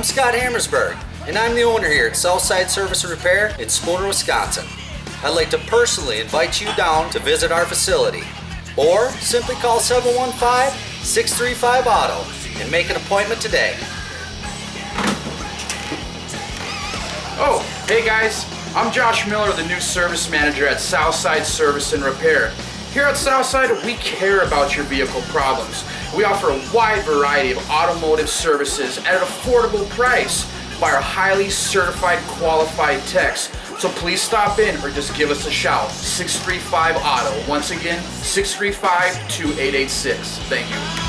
Scott Hammersberg, and I'm the owner here at Southside Service and Repair in Spooner, Wisconsin. I'd like to personally invite you down to visit our facility, or simply call 715-635-AUTO and make an appointment today. Oh, hey guys, I'm Josh Miller, the new service manager at Southside Service and Repair. Here at Southside, we care about your vehicle problems. We offer a wide variety of automotive services at an affordable price by our highly certified, qualified techs. So please stop in or just give us a shout. 635-AUTO. Once again, 635-2886. Thank you.